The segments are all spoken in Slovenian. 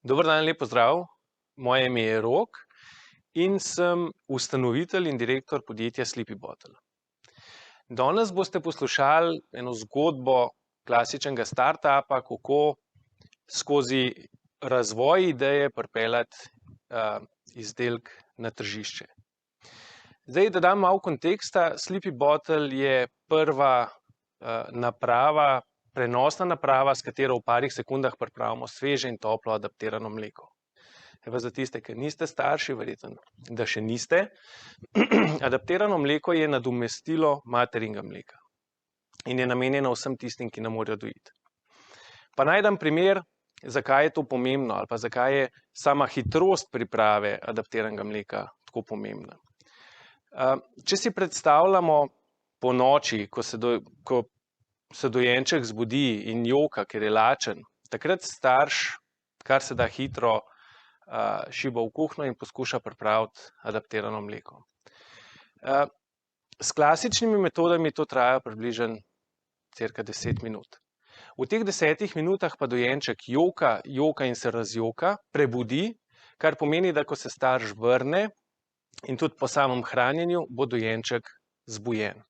Dober dan, lep pozdrav. Moje ime je Rok in sem ustanovitelj in direktor podjetja Sleepy Bottle. Danes boste poslušali eno zgodbo klasičnega startupa, kako skozi razvoj ideje pripeljati izdelek na tržišče. Zdaj, da dam malo konteksta, Sleepy Bottle je prva naprava, prenosna naprava, s katero v parih sekundah pripravimo sveže in toplo adaptirano mleko. Za tiste, ki niste starši, verjetno, da še niste, adaptirano mleko je nadomestilo materinega mleka in je namenjeno vsem tistim, ki ne morejo dojiti. Pa naj dam primer, zakaj je to pomembno ali pa zakaj je sama hitrost priprave adaptiranega mleka tako pomembna. Če si predstavljamo po noči, ko se dojenček zbudi in joka, ker je lačen, takrat starš kar se da hitro šiba v kuhinjo in poskuša pripraviti adaptirano mleko. S klasičnimi metodami to traja približno cirka 10 minut. V teh 10 minutah pa dojenček joka in se razjoka, prebudi, kar pomeni, da ko se starš vrne in tudi po samem hranjenju, bo dojenček zbujen.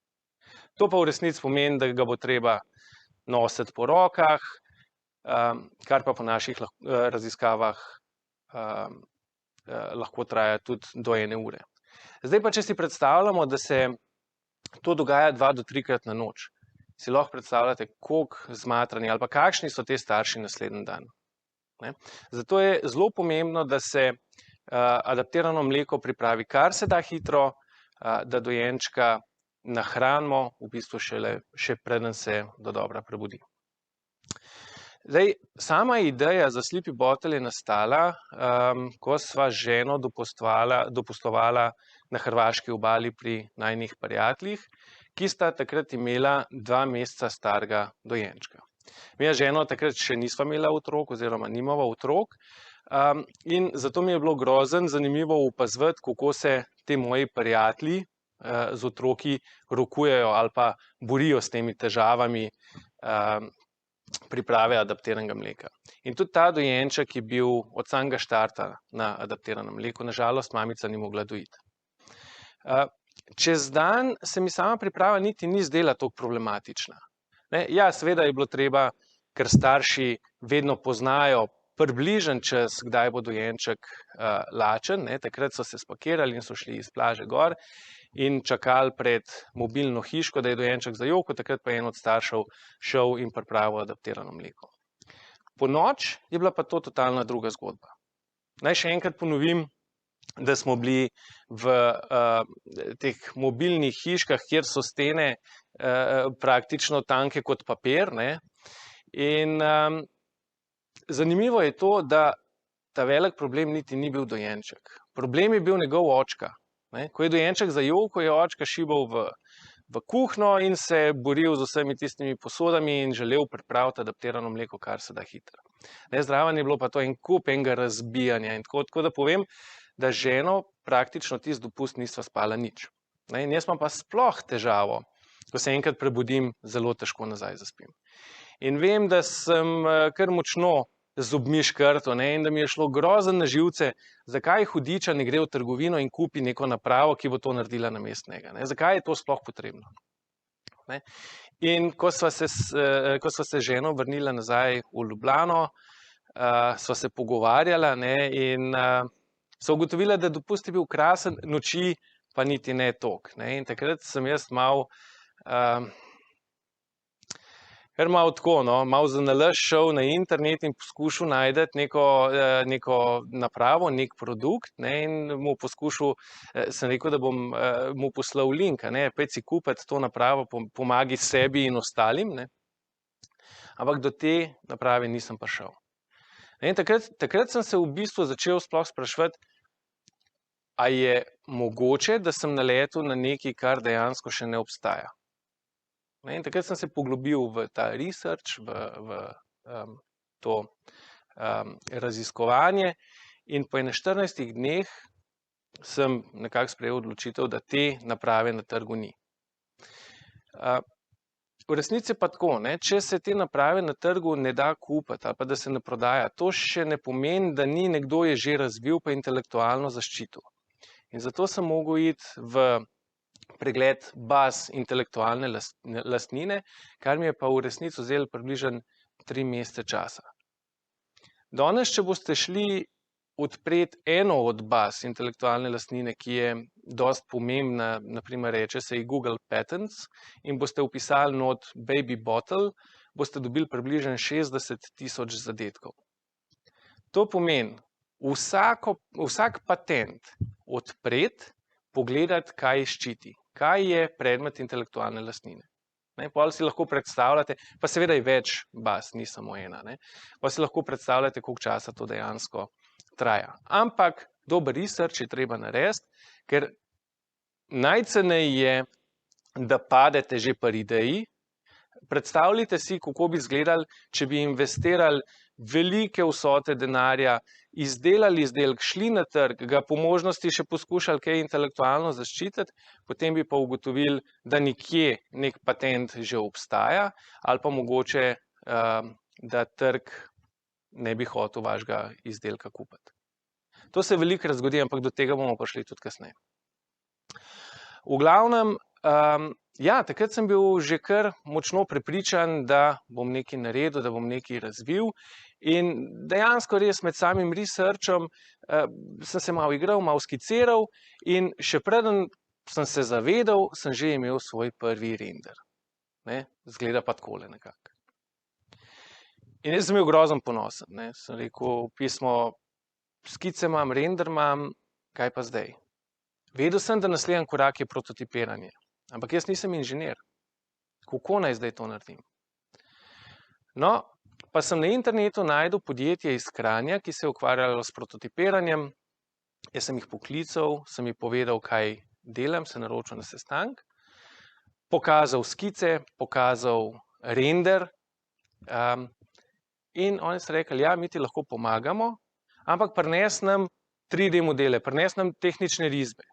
To pa v resnici pomeni, da ga bo treba nositi po rokah, kar pa po naših raziskavah lahko traja tudi do 1 ure. Zdaj pa, če si predstavljamo, da se to dogaja 2 do 3-krat na noč, si lahko predstavljate, koliko zmatrani ali pa kakšni so te starši naslednji dan. Zato je zelo pomembno, da se adaptirano mleko pripravi kar se da hitro, da dojenčka nahranimo v bistvu še preden se dodobra prebudi. Zdaj, sama ideja za Sleepy Bottle je nastala, ko sva z ženo dopustovala na hrvaški obali pri najinih prijateljih, ki sta takrat imela 2 meseca starega dojenčka. Midva z ženo takrat še nisva imela otrok oziroma nimava otrok, in zato mi je bilo grozno zanimivo opazovati, kako se ti moji prijatelji z otroki rokujejo ali pa borijo s temi težavami priprave adaptiranega mleka. In tudi ta dojenček je bil od samega štarta na adaptiranem mleku, na žalost mamica ni mogla dojiti. Čez dan se mi sama priprava niti ni zdela toliko problematična. Ja, seveda je bilo treba, ker starši vedno poznajo približen čas, kdaj bo dojenček lačen, takrat so se spakirali in so šli iz plaže gor in čakali pred mobilno hiško, da je dojenček zajokal, takrat pa je en od staršev šel in pripravil adaptirano mleko. Ponoči je bila pa to totalna druga zgodba. Naj še enkrat ponovim, da smo bili v teh mobilnih hiškah, kjer so stene praktično tanke kot papir, in zanimivo je to, da ta velik problem niti ni bil dojenček. Problem je bil njegov očka. Ko je dojenček zajokal, je očka šibal v kuhinjo in se boril z vsemi tistimi posodami in želel pripraviti adaptirano mleko kar se da hitro. Zraven je bilo pa to en kup enega razbijanja in tako da povem, da z ženo praktično tisti dopust nisva spala nič. In jaz imam pa sploh težavo, ko se enkrat prebudim, zelo težko nazaj zaspim. In vem, da sem kar močno z zobmi škrtal in da mi je šlo grozno na živce, zakaj hudiča ne gre v trgovino in kupi neko napravo, ki bo to naredila namesto njega. Zakaj je to sploh potrebno? In ko sva se z ženo vrnila nazaj v Ljubljano, sva se pogovarjala in sva ugotovila, da dopust je bil krasen, noči pa niti ne toliko. In takrat sem jaz malo tako, malo zanalašč šel na internet in poskušal najti neko napravo, nek produkt, in mu poskušal, sem rekel, da bom mu poslal link, pojdi si kupiti to napravo, pomagaj sebi in ostalim, ampak do te naprave nisem prišel. In takrat sem se v bistvu začel sploh spraševati, a je mogoče, da sem naletel na nekaj, kar dejansko še ne obstaja. In takrat sem se poglobil v ta research, v to raziskovanje in po 14 dneh sem nekako sprejel odločitev, da te naprave na trgu ni. v resnici pa tako, ne, če se te naprave na trgu ne da kupiti ali pa da se ne prodaja, to še ne pomeni, da ni nekdo je že razvil pa intelektualno zaščito. In zato sem mogel iti v pregled baz intelektualne lastnine, kar mi je pa v resnici vzelo približno 3 mesece časa. Danes, če boste šli odpreti eno od baz intelektualne lastnine, ki je dosti pomembna, naprimer reče se ji Google Patents, in boste vpisali not Baby Bottle, boste dobili približno 60.000 zadetkov. To pomeni, vsak patent odpreti, pogledati, kaj ščiti, kaj je predmet intelektualne lastnine. Potem si lahko predstavljate, pa seveda je več baz, ni samo ena, pa si lahko predstavljate, koliko časa to dejansko traja. Ampak dober research je treba narediti, ker najceneje je, da padete že pri ideji. Predstavljajte si, kako bi izgledali, če bi investirali velike vsote denarja, izdelali izdelek, šli na trg, ga po možnosti še poskušali kaj intelektualno zaščititi, potem bi pa ugotovili, da nekje nek patent že obstaja, ali pa mogoče, da trg ne bi hotel vašega izdelka kupiti. To se velikokrat zgodi, ampak do tega bomo prišli tudi kasneje. V glavnem, takrat sem bil že kar močno prepričan, da bom nekaj naredil, da bom nekaj razvil, in dejansko res med samim researchom sem se malo igral, malo skiciral, in še preden sem se zavedal, sem že imel svoj prvi render. Izgleda pa takole nekako. In jaz sem bil grozen ponosen, sem rekel, pismo, skice imam, render imam, kaj pa zdaj? Vedel sem, da naslednji korak je prototipiranje, ampak jaz nisem inženir. Kako naj zdaj to naredim? No, pa sem na internetu našel podjetje iz Kranja, ki se je ukvarjalo s prototipiranjem. Jaz sem jih poklical, sem jih povedal, kaj delam, se naročil na sestanek, pokazal skice, pokazal render, in oni so rekli, ja, mi ti lahko pomagamo, ampak prinesi nam 3D modele, prinesi nam tehnične risbe.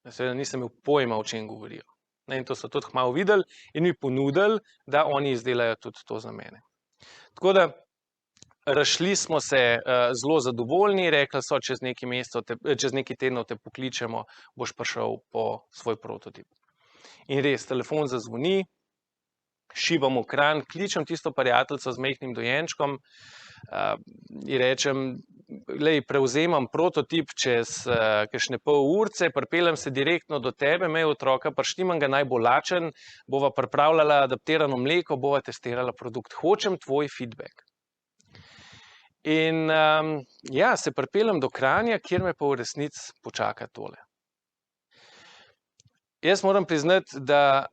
Seveda nisem imel pojma, o čem govorijo. In to so tudi kmalu videli in mi ponudili, da oni izdelajo tudi to za mene. Tako da, razšli smo se zelo zadovoljni, rekli so, čez nekaj tednov te pokličemo, boš prišel po svoj prototip. In res, telefon zazvoni, šibam v Kranj, kličem tisto prijateljico z majhnim dojenčkom, in rečem, glej, prevzemam prototip čez kakšne pol urce, pripeljem se direktno do tebe, imej otroka, prištimam ga najbolj lačen, bova pripravljala adaptirano mleko, bova testirala produkt. Hočem tvoj feedback. In se pripeljem do Kranja, kjer me pa v resnici počaka tole. Jaz moram priznati, da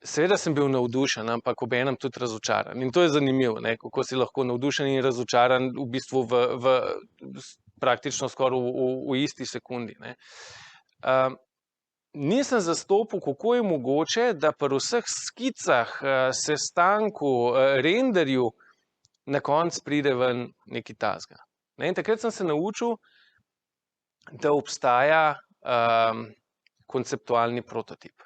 seveda sem bil navdušen, ampak obenem tudi razočaran. In to je zanimivo, kako si lahko navdušen in razočaran v bistvu praktično skoraj v isti sekundi. Nisem zastopil, kako je mogoče, da pri vseh skicah, sestanku, renderju, na koncu pride ven nekaj takega. In takrat sem se naučil, da obstaja konceptualni prototip.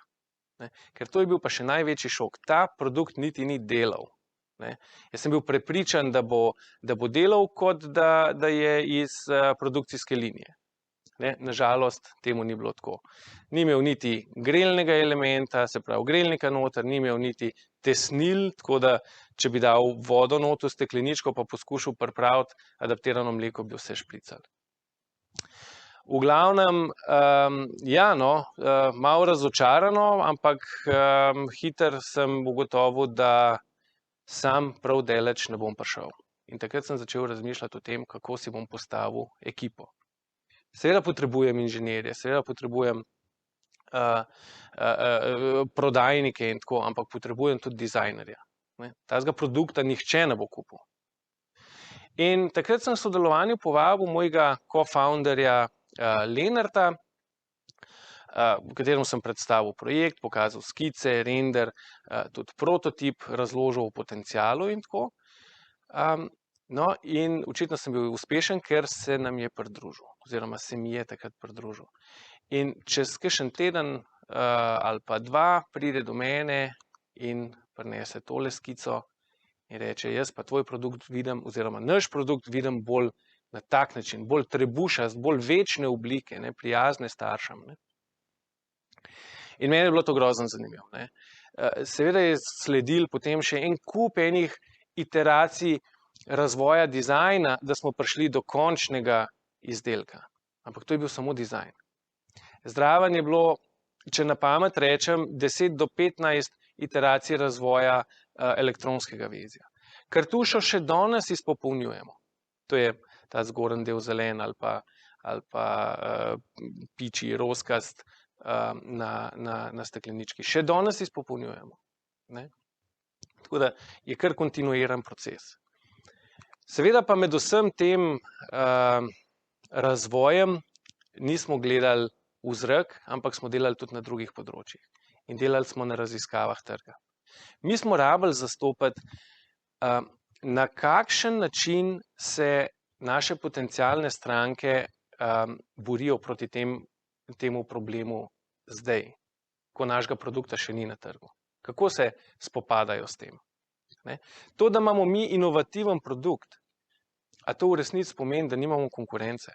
Ker to je bil pa še največji šok. Ta produkt niti ni delal. Jaz sem bil prepričan, da bo delal, kot da je iz produkcijske linije. Na žalost, temu ni bilo tako. Ni imel niti grelnega elementa, se pravi grelnika noter, ni imel niti tesnil, tako da, če bi dal vodo not v stekleničko pa poskušal pripraviti adaptirano mleko, bi vse špricali. V glavnem, malo razočarano, ampak hitro sem ugotovil, da sam prav daleč ne bom prišel. In takrat sem začel razmišljati o tem, kako si bom postavil ekipo. Seveda potrebujem inženirje, seveda potrebujem prodajnike in tako, ampak potrebujem tudi dizajnerja. Takega produkta nihče ne bo kupil. In takrat sem v sodelovanju povabil mojega co-founderja Lenarta, v katerem sem predstavil projekt, pokazal skice, render, tudi prototip, razložil o potencialu in tako. No, in očitno sem bil uspešen, ker se nam je pridružil, oziroma se mi je takrat pridružil. In čez kakšen teden ali pa dva pride do mene in prinese tole skico in reče, jaz pa tvoj produkt vidim, oziroma naš produkt vidim bolj na tak način, bolj trebušast, bolj večne oblike, ne, prijazne staršem. Ne. In meni je bilo to grozno zanimivo. Ne. Seveda je sledil potem še en kup enih iteracij razvoja dizajna, da smo prišli do končnega izdelka. Ampak to je bil samo dizajn. Zraven je bilo, če na pamet rečem, 10 do 15 iteracij razvoja elektronskega vezja. Kartušo še danes izpopolnjujemo. To je ta zgoren del zelen ali pa piči rozkast na steklenički. Še danes izpopolnjujemo. Ne? Tako da je kar kontinuiran proces. Seveda pa med vsem tem razvojem nismo gledali v zrak, ampak smo delali tudi na drugih področjih. In delali smo na raziskavah trga. Mi smo rabili zastopati, na kakšen način se naše potencialne stranke borijo proti temu problemu zdaj, ko našega produkta še ni na trgu. Kako se spopadajo s tem? Ne? To, da imamo mi inovativen produkt, a to v resnici pomeni, da nimamo konkurence?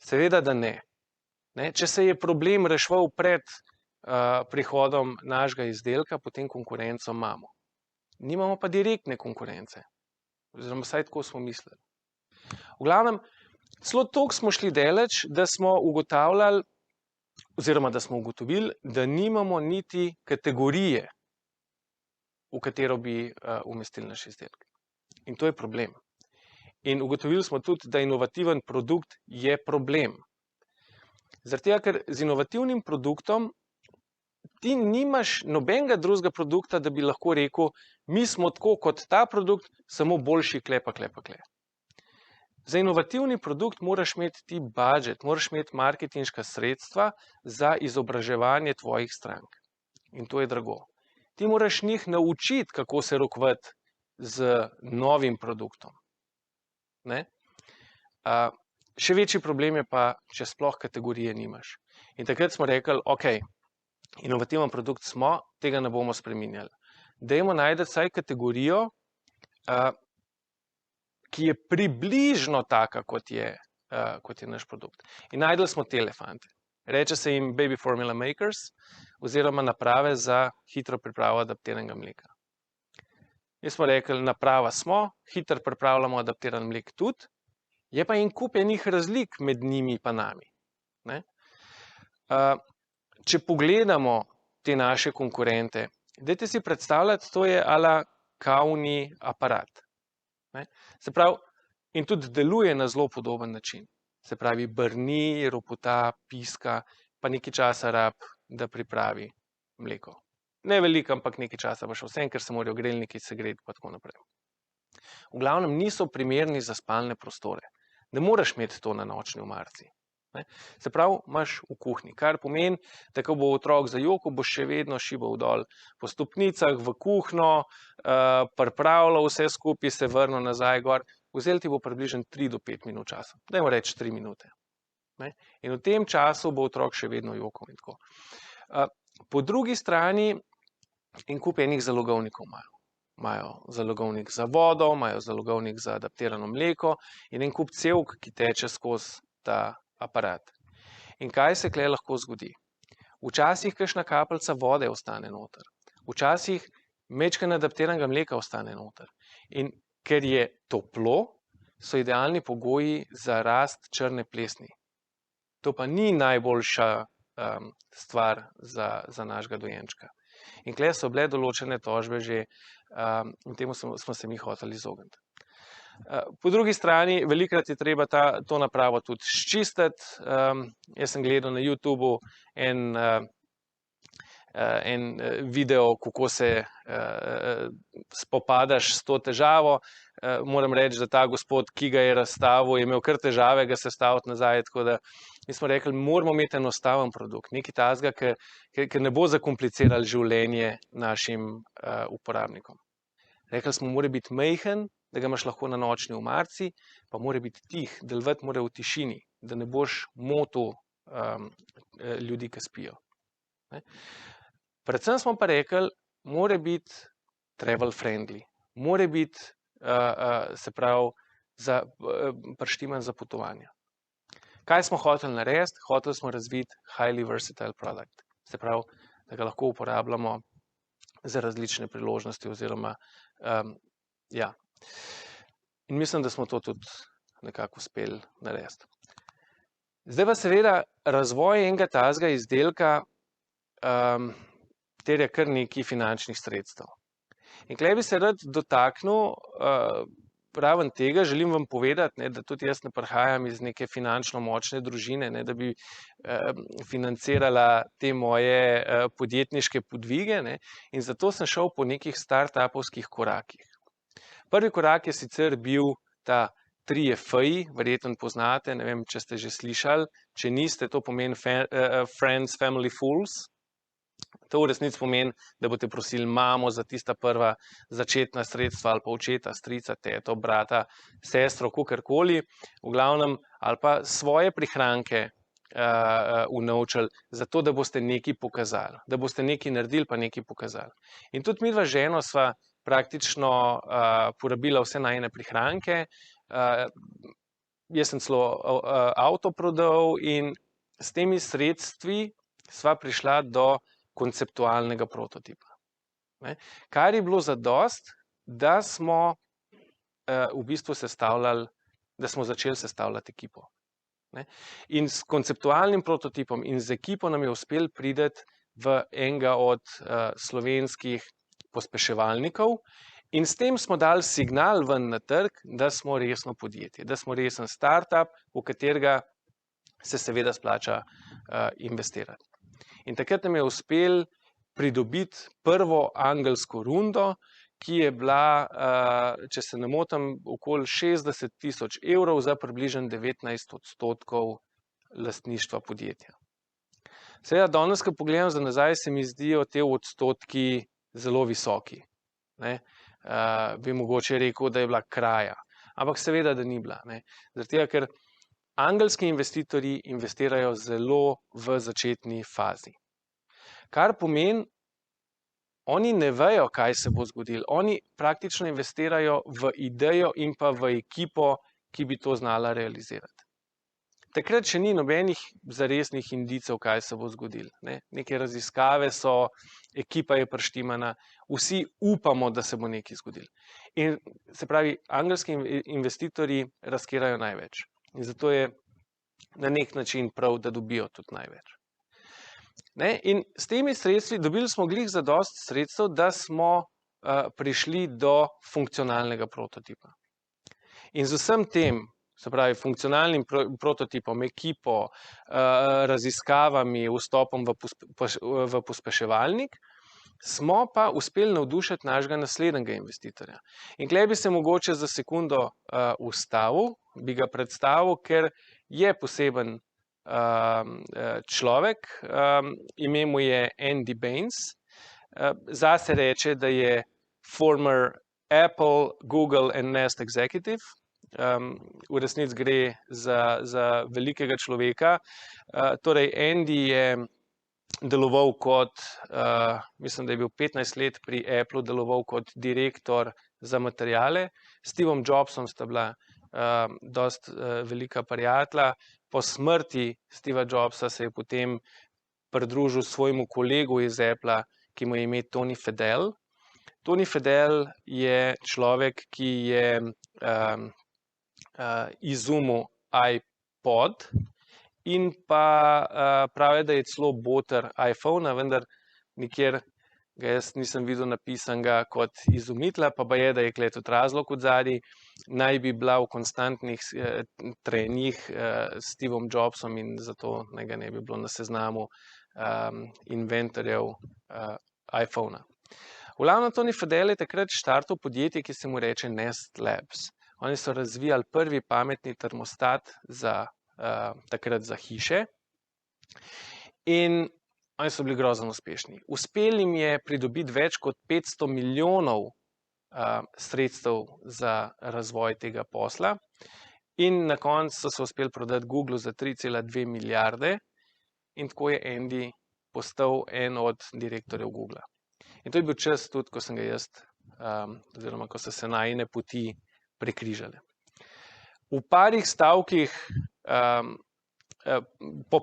Seveda, da ne. Ne? Če se je problem reševal pred prihodom našega izdelka, potem konkurenco imamo. Nimamo pa direktne konkurence. Oziroma, vsaj tako smo mislili. V glavnem, celo toliko smo šli daleč, da smo ugotavljali, oziroma da smo ugotovili, da nimamo niti kategorije, v katero bi umestili naš izdelek. In to je problem. In ugotovili smo tudi, da inovativen produkt je problem. Zaradi tega, ker z inovativnim produktom ti nimaš nobenega drugega produkta, da bi lahko rekel, mi smo tako kot ta produkt, samo boljši kle. Za inovativni produkt moraš imeti ti budžet, moraš imeti marketinška sredstva za izobraževanje tvojih strank. In to je drago. Ti moraš njih naučiti, kako se rokovati z novim produktom. Ne? Še večji problem je pa, če sploh kategorije nimaš. In takrat smo rekli, ok, inovativen produkt smo, tega ne bomo spreminjali. Dajmo najti vsaj kategorijo, ki je približno taka, kot je naš produkt. In najdli smo te elefante. Reče se jim baby formula makers, oziroma naprave za hitro pripravo adaptiranega mleka. Mi smo rekli, naprava smo, hitro pripravljamo adaptiran mlek tudi, je pa en kup enih razlik med njimi pa nami. Ne? Če pogledamo te naše konkurente, dajte si predstavljati, to je ala kavni aparat. Ne? Se pravi, in tudi deluje na zelo podoben način. Se pravi, brni, ropota, piska, pa nekaj časa rab, da pripravi mleko. Ne veliko, ampak nekaj časa pa še vsem, ker se morajo grelniki segreti pa tako naprej. V glavnem niso primerni za spalne prostore. Ne moreš imeti to na nočni omarici. Ne? Se pravi, imaš v kuhinji, kar pomeni, da ko bo otrok zajokal, boš še vedno šibal dol po stopnicah v kuhinjo, pripravljal vse skupaj, se vrnil nazaj gor, vzel ti bo približno 3 do 5 minut časa. Dajmo reči 3 minute. Ne? In v tem času bo otrok še vedno jokal in tako. Po drugi strani en kup enih zalogovnikov imajo. Imajo zalogovnik za vodo, imajo zalogovnik za adaptirano mleko in en kup cevk, ki teče skozi ta aparat. In kaj se tukaj lahko zgodi? Včasih kakšna kapljica vode ostane noter. Včasih majčkeno adaptiranega mleka ostane noter. In ker je toplo, so idealni pogoji za rast črne plesni. To pa ni najboljša stvar za našega dojenčka. In tukaj so bile določene tožbe že, in temu smo se mi hoteli izogniti. Po drugi strani, velikokrat je treba to napravo tudi sčistiti. Jaz sem gledal na YouTubu en video, kako se spopadaš s to težavo. Moram reči, da ta gospod, ki ga je razstavil, je imel kar težave ga sestaviti nazaj, tako da mi smo rekli, moramo imeti enostaven produkt, nekaj takega, ki ne bo zakomplicirali življenje našim uporabnikom. Rekli smo, mora biti majhen, da ga imaš lahko na nočni omarici, pa mora biti tih, delovati mora v tišini, da ne boš motil ljudi, ki spijo. Ne? Predvsem smo pa rekli, mora biti travel friendly, mora biti, se pravi, prištiman za potovanja. Kaj smo hoteli narediti? Hoteli smo razviti highly versatile product. Se pravi, da ga lahko uporabljamo za različne priložnosti oziroma, ja. In mislim, da smo to tudi nekako uspeli narediti. Zdaj pa seveda razvoj enega takega izdelka terja kar nekaj finančnih sredstev. In tukaj bi se rad dotaknil raven tega, želim vam povedati, ne, da tudi jaz ne prihajam iz neke finančno močne družine, ne, da bi financirala te moje podjetniške podvige, ne, in zato sem šel po nekih startupovskih korakih. Prvi korak je sicer bil ta 3FI, verjetno poznate, ne vem, če ste že slišali, če niste, to pomeni Friends, Family, Fools. To v resnici pomeni, da boste prosili mamo za tista prva začetna sredstva ali pa očeta, strica, teto, brata, sestro, kakorkoli, v glavnem, ali pa svoje prihranke unovčili, zato da boste nekaj pokazali, da boste nekaj naredili pa nekaj pokazali. In tudi midva z ženo sva praktično porabila vse najine prihranke, jaz sem celo avto prodal in s temi sredstvi sva prišla do konceptualnega prototipa. Kar je bilo zadosti, da smo v bistvu začeli sestavljati ekipo. In s konceptualnim prototipom in z ekipo nam je uspelo priti v enega od slovenskih pospeševalnikov in s tem smo dali signal ven na trg, da smo resno podjetje, da smo resen startup, v katerega se seveda splača investirati. In takrat nam je uspelo pridobiti prvo angelsko rundo, ki je bila, če se ne motim, okoli 60 000 evrov za približno 19% lastništva podjetja. Seveda, danes, ko pogledam za nazaj, se mi zdijo te odstotki zelo visoki. Bi mogoče rekel, da je bila kraja, ampak seveda, da ni bila. Zaradi tega, ker angelski investitorji investirajo zelo v začetni fazi. Kar pomeni, oni ne vejo, kaj se bo zgodilo. Oni praktično investirajo v idejo in pa v ekipo, ki bi to znala realizirati. Takrat še ni nobenih zaresnih indicev, kaj se bo zgodilo. Neke raziskave so, ekipa je prištimana, vsi upamo, da se bo nekaj zgodilo. In se pravi, angelski investitorji riskirajo največ. In zato je na nek način prav, da dobijo tudi največ. In s temi sredstvi dobili smo glih zadosti sredstev, da smo prišli do funkcionalnega prototipa. In z vsem tem, se pravi, funkcionalnim prototipom, ekipo, raziskavami, vstopom v pospeševalnik, smo pa uspeli navdušiti našega naslednjega investitorja. In tukaj bi se mogoče za sekundo ustavil, bi ga predstavil, ker je poseben človek, ime mu je Andy Baines, zase reče, da je former Apple, Google and Nest executive, v resnici gre za velikega človeka. Torej, Andy je deloval kot, mislim, da je bil 15 let pri Apple, deloval kot direktor za materijale, s Stevom Jobsom sta bila dosti velika prijatelja. Po smrti Steva Jobsa se je potem pridružil svojemu kolegu iz Apple, ki mu je ime Tony Fadell. Tony Fadell je človek, ki je izumil iPod in pa pravi, da je celo boter iPhona, vendar nikjer ga jaz nisem videl napisanega kot izumitelja, pa je, da je tukaj tudi razlog odzadaj, naj bi bila v konstantnih trenjih s Stevom Jobsom in zato ga ne bi bilo na seznamu inventorjev iPhona. V glavnem, Tony Fadell je takrat štartal podjetje, ki se mu reče Nest Labs. Oni so razvijali prvi pametni termostat takrat za hiše in oni so bili grozno uspešni. Uspelo jim je pridobiti več kot 500 milijonov sredstev za razvoj tega posla in na koncu so se uspeli prodati Googlu za 3,2 milijarde in tako je Andy postal en od direktorjev Googla. In to je bil čas tudi, ko sem ga jaz, oziroma ko so se najine poti prekrižale. Po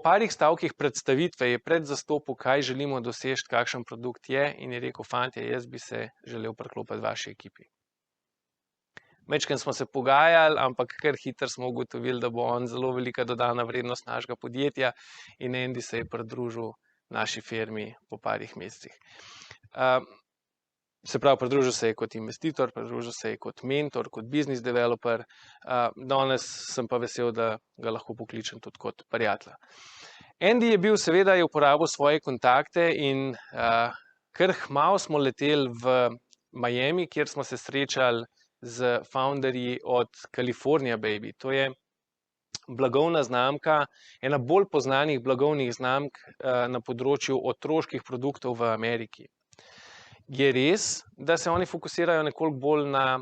parih stavkih predstavitve je predzastopil, kaj želimo doseči, kakšen produkt je, in je rekel: fantje, jaz bi se želel priklopiti vaši ekipi. Majčkeno smo se pogajali, ampak kar hitro smo ugotovili, da bo on zelo velika dodana vrednost našega podjetja, in Andy se je pridružil naši firmi po parih mesecih. Se pravi, pridružil se je kot investitor, pridružil se je kot mentor, kot business developer, danes sem pa vesel, da ga lahko pokličem tudi kot prijatelja. Andy je bil, seveda je uporabil svoje kontakte in kar kmalu smo leteli v Miami, kjer smo se srečali z founderji od California Baby. To je blagovna znamka, ena bolj poznanih blagovnih znamk na področju otroških produktov v Ameriki. Je res, da se oni fokusirajo nekoliko bolj na,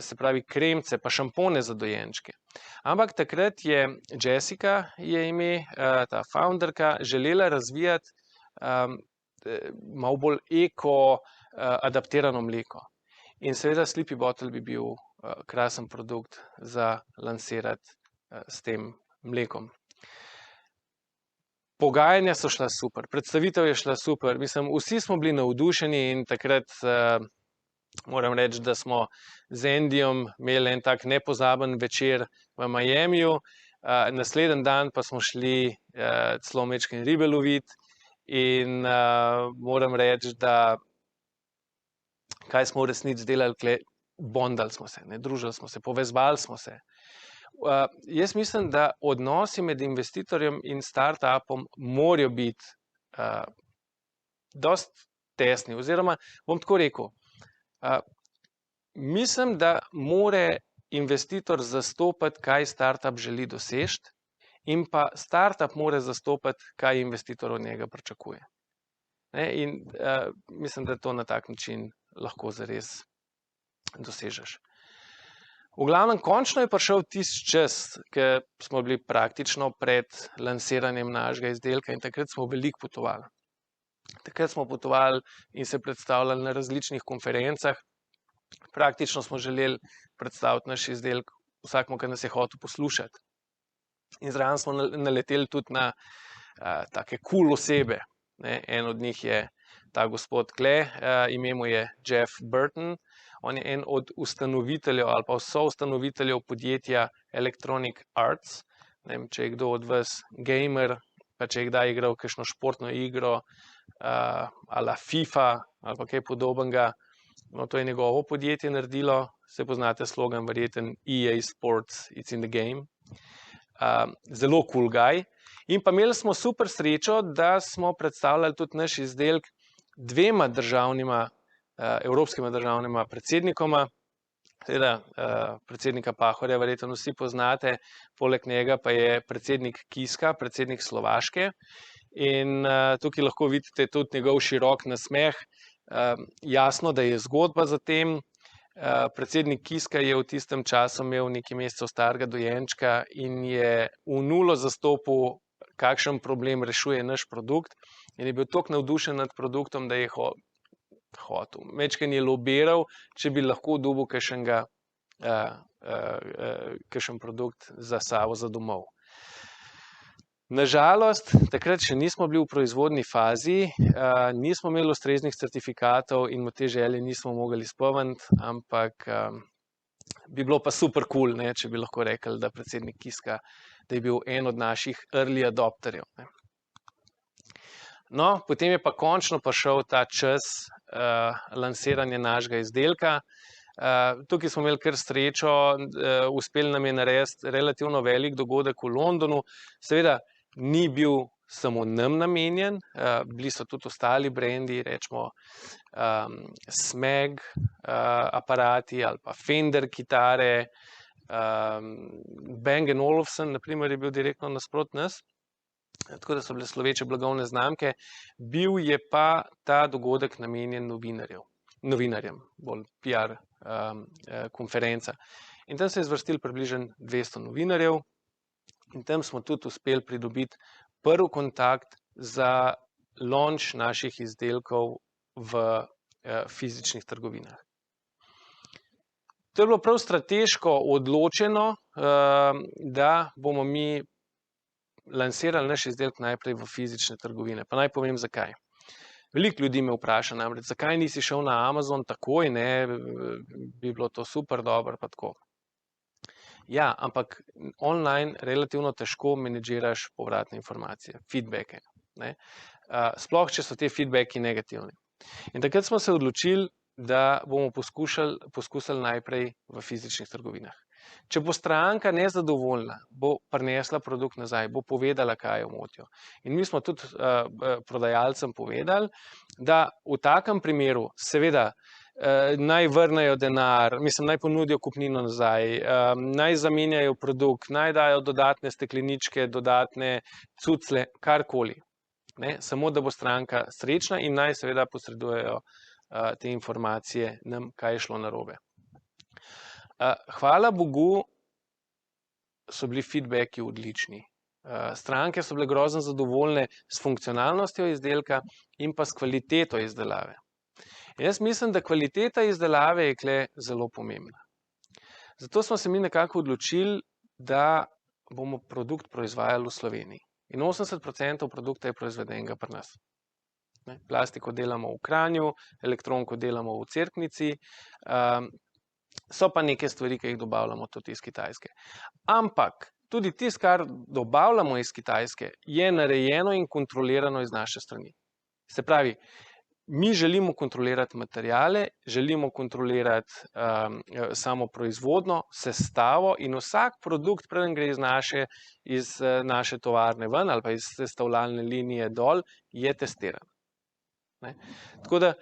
se pravi, kremce pa šampone za dojenčke. Ampak takrat je Jessica, je ime, ta founderka, želela razvijati malo bolj eko adaptirano mleko. In seveda Sleepy Bottle bi bil krasen produkt za lansirati s tem mlekom. Pogajanja so šla super, predstavitev je šla super, mislim, vsi smo bili navdušeni in takrat moram reči, da smo z Andyjem imeli en tak nepozaben večer v Miamiju, naslednji dan pa smo šli celo majčkeno ribe loviti in moram reči, da kaj smo v resnici delali tule, bondali smo se, družili smo se, povezovali smo se. Jaz mislim, da odnosi med investitorjem in startupom morajo biti dosti tesni, oziroma bom tako rekel, mislim, da mora investitor zastopati, kaj startup želi doseči, in pa startup mora zastopati, kaj investitor od njega pričakuje. In mislim, da to na tak način lahko zares dosežeš. V glavnem, končno je prišel tisti čas, ko smo bili praktično pred lansiranjem našega izdelka, in takrat smo veliko potovali. Takrat smo potovali in se predstavljali na različnih konferencah. Praktično smo želeli predstaviti naš izdelek vsakemu, ki nas je hotel poslušati. In zraven smo naleteli tudi na take cool osebe. En od njih je ta gospod tule, ime mu je Jeff Burton. On je en od ustanoviteljev ali pa soustanoviteljev podjetja Electronic Arts. Ne vem, če je kdo od vas gamer, pa če je kdaj igral kakšno športno igro, a la FIFA ali pa kaj podobnega. No, to je njegovo podjetje naredilo, se poznate slogan verjeten EA Sports, it's in the game. Zelo cool guy. In pa imeli smo super srečo, da smo predstavljali tudi naš izdelek dvema državnima, evropskima državnima predsednikoma. Seveda, predsednika Pahorja verjetno vsi poznate, poleg njega pa je predsednik Kiska, predsednik Slovaške. In tukaj lahko vidite tudi njegov širok nasmeh. Jasno, da je zgodba za tem. Predsednik Kiska je v tistem času imel nekaj mesecev starega dojenčka in je v nulo zastopil, kakšen problem rešuje naš produkt, in je bil toliko navdušen nad produktom, da je hotel. Majčkeno je lobiral, če bi lahko dobil kakšen produkt za sabo, za domov. Na žalost, takrat še nismo bili v proizvodni fazi, nismo imeli ustreznih certifikatov in mu te želje nismo mogli izpolniti, ampak bi bilo pa super cool, če bi lahko rekli, da predsednik Kiska, da je bil en od naših early adopterjev. No, potem je pa končno prišel ta čas lansiranja našega izdelka. Tukaj smo imeli kar srečo, uspelo nam je narediti relativno velik dogodek v Londonu. Seveda ni bil samo nam namenjen, bili so tudi ostali brendi, recimo Smeg aparati ali pa Fender kitare, Bang & Olufsen, na primer, je bil direktno nasproti nas. Tako da so bile sloveče blagovne znamke. Bil je pa ta dogodek namenjen novinarjem, bolj PR konferenca. In tam se je zvrstilo približno 200 novinarjev in tam smo tudi uspeli pridobiti prvi kontakt za launch naših izdelkov v fizičnih trgovinah. To je bilo prav strateško odločeno, da bomo mi lansirali naš izdelek najprej v fizične trgovine. Pa naj povem, zakaj. Veliko ljudi me vpraša namreč, zakaj nisi šel na Amazon takoj, ne, bi bilo to super dobro, pa tako. Ja, ampak online relativno težko menedžiraš povratne informacije, feedbacke, ne. Sploh, če so te feedbacki negativni. In takrat smo se odločili, da bomo poskusili najprej v fizičnih trgovinah. Če bo stranka nezadovoljna, bo prinesla produkt nazaj, bo povedala, kaj jo motijo. In mi smo tudi prodajalcem povedali, da v takem primeru seveda naj vrnejo denar, naj ponudijo kupnino nazaj, naj zamenjajo produkt, naj dajo dodatne stekleničke, dodatne cucle, karkoli. Ne? Samo da bo stranka srečna in naj seveda posredujejo te informacije nam, kaj je šlo narobe. Hvala Bogu, so bili feedbacki odlični. Stranke so bile grozno zadovoljne s funkcionalnostjo izdelka in pa s kvaliteto izdelave. In jaz mislim, da kvaliteta izdelave je tukaj zelo pomembna. Zato smo se mi nekako odločili, da bomo produkt proizvajali v Sloveniji. In 80% produkta je proizvedenega pri nas. Plastiko delamo v Kranju, elektronko delamo v Cerknici, so pa neke stvari, ki jih dobavljamo tudi iz Kitajske. Ampak tudi tisto, kar dobavljamo iz Kitajske, je narejeno in kontrolirano iz naše strani. Se pravi, mi želimo kontrolirati materijale, želimo kontrolirati samo proizvodno, sestavo in vsak produkt, preden gre iz naše tovarne ven ali pa iz sestavljalne linije dol, je testiran. Ne? Tako da,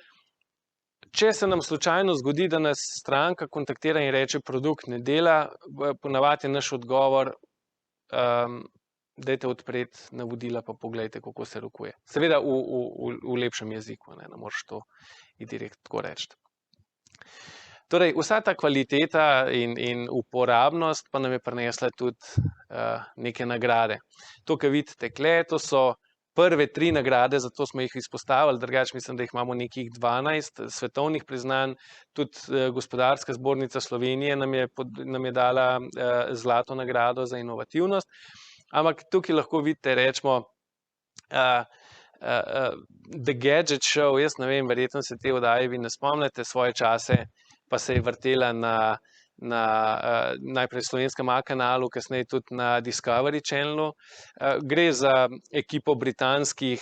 če se nam slučajno zgodi, da nas stranka kontaktira in reče, produkt ne dela, ponavadi je naš odgovor, dajte odpreti navodila pa poglejte, kako se rokuje. Seveda v lepšem jeziku, ne moreš to direkt tako reči. Torej, vsa ta kvaliteta in uporabnost pa nam je prinesla tudi neke nagrade. To, kar vidite tukaj, to so prve 3 nagrade, zato smo jih izpostavili, drugače mislim, da jih imamo nekih 12 svetovnih priznanj. Tudi Gospodarska zbornica Slovenije nam je dala zlato nagrado za inovativnost. Ampak tukaj lahko vidite, rečemo, The Gadget Show, jaz ne vem, verjetno se te oddaje vi ne spomnite, svoje čase pa se je vrtela na najprej slovenskem A-kanalu, kasneje tudi na Discovery Channelu. Gre za ekipo britanskih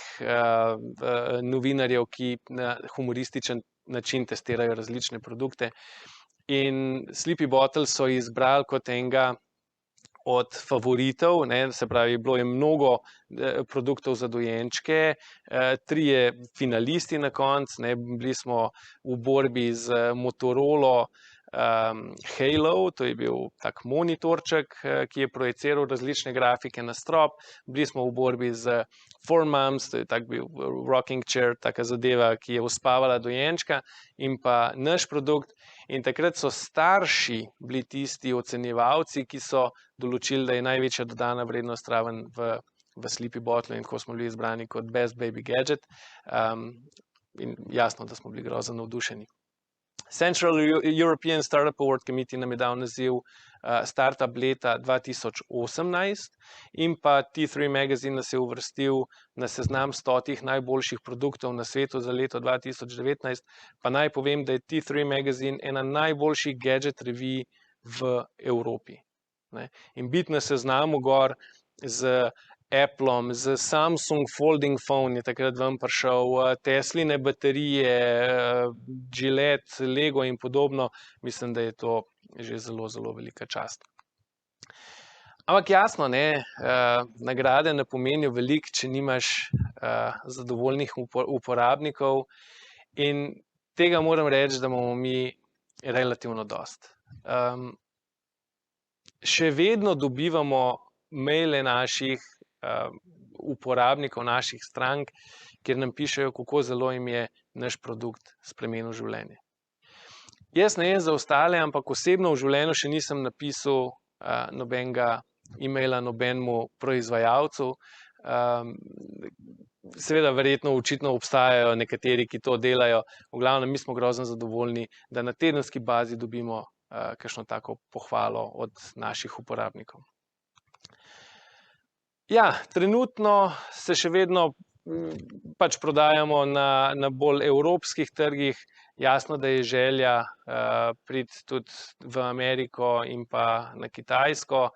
novinarjev, ki na humorističen način testirajo različne produkte. In Sleepy Bottle so izbrali kot enega od favoritov, ne, se pravi, bilo je mnogo produktov za dojenčke, 3 finalisti na koncu, ne, bili smo v borbi z Motorola Halo, to je bil tak monitorček, ki je projiciral različne grafike na strop, bili smo v borbi z 4Moms, to je tak bil rocking chair, taka zadeva, ki je uspavala dojenčka, in pa naš produkt. In takrat so starši bili tisti ocenjevalci, ki so določili, da je največja dodana vrednost raven v Sleepy Bottle, in tako smo bili izbrani kot Best Baby Gadget. In jasno, da smo bili grozno navdušeni. Central European Startup Award Committee nam je dal naziv Startup leta 2018 in pa T3 Magazine nas je uvrstil na seznam 100 najboljših produktov na svetu za leto 2019. Pa naj povem, da je T3 Magazine ena najboljših gadget revij v Evropi. Ne? In biti na seznamu gor z Applom, z Samsung Folding Phone je takrat ven prišel, Tesline baterije, Gillette, Lego in podobno, mislim, da je to že zelo, zelo velika čast. Ampak jasno, ne, nagrade ne pomenijo veliko, če nimaš zadovoljnih uporabnikov, in tega moram reči, da imamo mi relativno dosti. Še vedno dobivamo maile naših uporabnikov, naših strank, kjer nam pišejo, kako zelo jim je naš produkt spremenil življenje. Jaz ne vem za ostale, ampak osebno v življenju še nisem napisal nobenega e-maila nobenemu proizvajalcu, Seveda, verjetno, očitno obstajajo nekateri, ki to delajo. V glavnem, mi smo grozno zadovoljni, da na tedenski bazi dobimo kakšno tako pohvalo od naših uporabnikov. Ja, trenutno se še vedno pač prodajamo na bolj evropskih trgih. Jasno, da je želja priti tudi v Ameriko in pa na Kitajsko.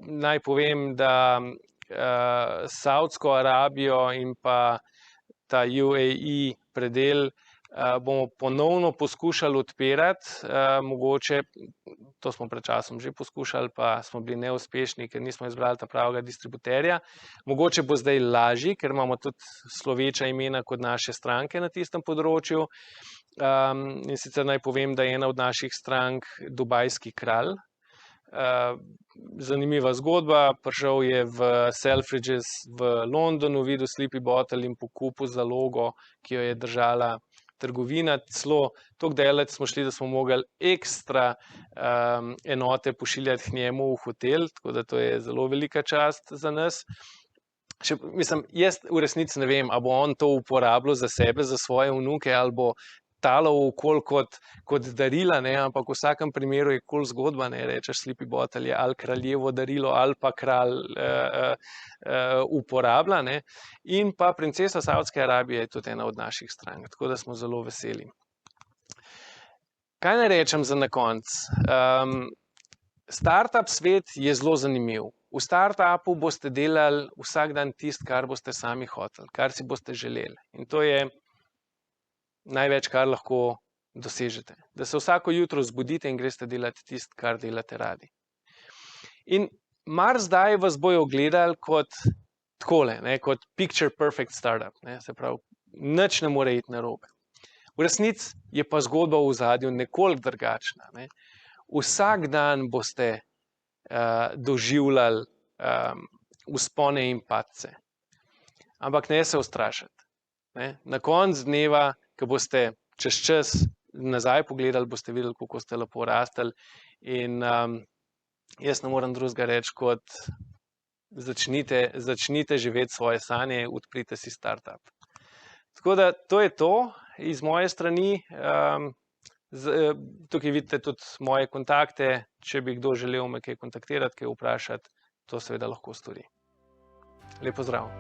Naj povem, da Saudsko Arabijo in pa ta UAE predel bomo ponovno poskušali odpirati, mogoče, to smo pred časom že poskušali, pa smo bili neuspešni, ker nismo izbrali ta pravega distributerja. Mogoče bo zdaj lažje, ker imamo tudi sloveča imena kot naše stranke na tistem področju. In sicer naj povem, da je ena od naših strank Dubajski kralj. Zanimiva zgodba, prišel je v Selfridges v Londonu, videl Sleepy Bottle in pokupil zalogo, ki jo je držala trgovina. Celo toliko daleč smo šli, da smo mogli ekstra enote pošiljati k njemu v hotel, tako da to je zelo velika čast za nas. Jaz v resnici ne vem, ali bo on to uporabljal za sebe, za svoje vnuke, ali bo talal okoli kot darila, ne, ampak v vsakem primeru je kul zgodba, ne, rečeš Sleepy Bottle je ali kraljevo darilo ali pa kralj uporablja, ne. In pa princesa Savdske Arabije je tudi ena od naših strank, tako da smo zelo veseli. Kaj naj rečem za na konec? Startup svet je zelo zanimiv. V startupu boste delali vsak dan tisto, kar boste sami hoteli, kar si boste želeli. In to je največ, kar lahko dosežete. Da se vsako jutro zbudite in greste delati tisto, kar delate radi. In marsikdaj vas bojo gledali kot takole, ne, kot picture perfect startup, ne, se pravi, nič ne more iti narobe. V resnici je pa zgodba v ozadju nekoliko drugačna, ne. Vsak dan boste doživljali vzpone in padce. Ampak ne se ustrašiti, ne. Na koncu dneva, ko boste čez čas nazaj pogledali, boste videli, kako ste lepo rastli. In jaz ne morem drugega reči, kot začnite živeti svoje sanje, odprite si startup. Tako da to je to iz moje strani. Tukaj vidite tudi moje kontakte, če bi kdo želel me kaj kontaktirati, kaj vprašati, to seveda lahko stori. Lep pozdrav.